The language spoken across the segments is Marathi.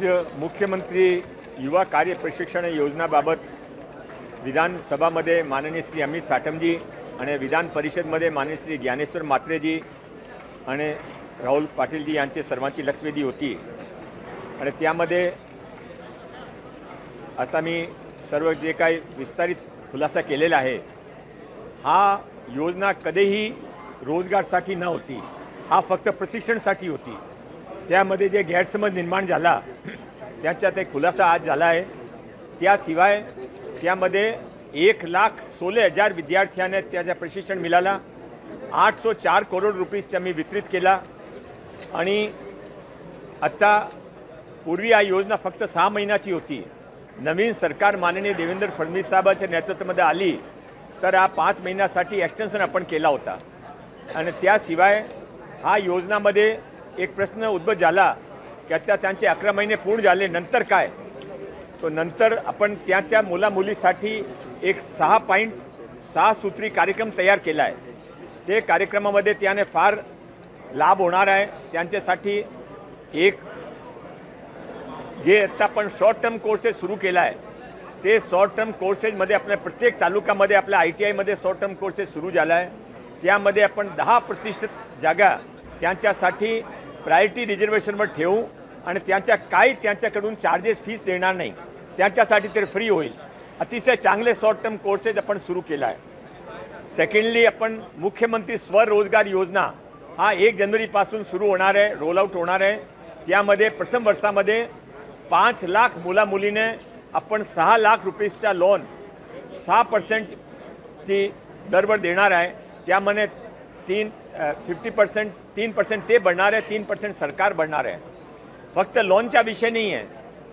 आज मुख्यमंत्री युवा कार्य प्रशिक्षण योजनाबाबत विधानसभामध्ये माननीय श्री अमित साटमजी आणि विधान परिषदमध्ये माननीय श्री ज्ञानेश्वर म्हात्रेजी आणि राहुल पाटीलजी यांची सर्वांची लक्षवेधी होती आणि त्यामध्ये असा मी सर्व जे काही विस्तारित खुलासा केलेला आहे, हा योजना कधीही रोजगारसाठी न होती, हा फक्त प्रशिक्षणासाठी होती। त्यामध्ये जे गैरसमज निर्माण झाला त्याच्यात एक खुलासा आज झाला आहे। त्याशिवाय त्यामध्ये 1,16,000 विद्यार्थ्यांना त्याचं प्रशिक्षण मिळाला। 804 करोड रुपीजचा मी वितरित केला आणि आता पूर्वी ही योजना फक्त 6 महिन्याची होती। नवीन सरकार माननीय देवेंद्र फडणवीस साहेबांच्या नेतृत्वामध्ये आली तर हा 5 महिन्यासाठी एक्सटेन्शन आपण केला होता। आणि त्याशिवाय हा योजनामध्ये एक प्रश्न उद्भव झाला की आता त्यांचे 11 महिने पूर्ण झाले, नंतर काय? तो नंतर आपण त्याच्या मुलामुलीसाठी एक 6 सूत्री कार्यक्रम तयार केला आहे। ते कार्यक्रमामध्ये त्याने फार लाभ होणार आहे। त्यांच्यासाठी एक जे आता आपण शॉर्ट टर्म कोर्सेस सुरू केला आहे, ते शॉर्ट टर्म कोर्सेसमध्ये आपल्या प्रत्येक तालुक्यामध्ये आपल्या ITI मध्ये शॉर्ट टर्म कोर्सेस सुरू झाला आहे। त्यामध्ये आपण 10% जागा त्यांच्यासाठी प्रायोरिटी रिझर्वेशनवर ठेवू आणि त्यांच्याकडून चार्जेस फीस देणार नाही, त्यांच्यासाठी ते फ्री होईल। अतिशय चांगले शॉर्ट टर्म कोर्सेस आपण सुरू केला आहे। सेकंडली आपण मुख्यमंत्री स्वरोजगार योजना हा 1 जानेवारीपासून सुरू होणार आहे, रोल आउट होणार आहे। त्यामध्ये प्रथम वर्षामध्ये 5 लाख मुलामुलीने आपण 6 लाख रुपयेचा लोन 6% ची दरवर देणार आहे। त्यामध्ये 3% ते भरणार आहे, 3% सरकार भरणार आहे। फक्त लोनचा विषय नाही आहे,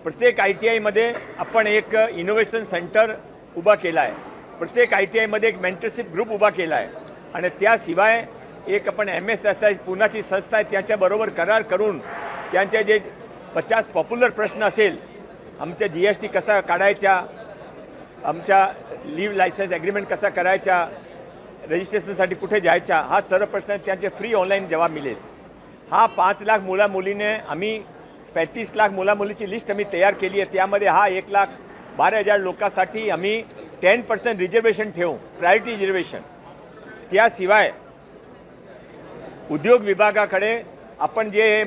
प्रत्येक ITI मध्ये आपण एक इनोव्हेशन सेंटर उभा केला आहे, प्रत्येक ITI मध्ये एक मेंटरशिप ग्रुप उभा केला आहे आणि त्याशिवाय एक आपण MSSI पुण्याची संस्था आहे त्याच्याबरोबर करार करून त्यांचे जे 50 पॉप्युलर प्रश्न असेल, आमच्या GST कसा काढायचा, आमच्या लीव लायसन्स ॲग्रीमेंट कसा करायचा, रजिस्ट्रेशनसाठी कुठे जायचा, हा सर्व प्रश्न त्यांचे फ्री ऑनलाईन जवाब मिळेल। हा 5 लाख मुलामुलीने आम्ही 35 लाख मुलामुलीची लिस्ट आम्ही तयार केली आहे। त्यामध्ये हा 1,12,000 लोकांसाठी आम्ही 10% रिझर्वेशन ठेवू, प्रायोरिटी रिझर्वेशन। त्याशिवाय उद्योग विभागाकडे आपण जे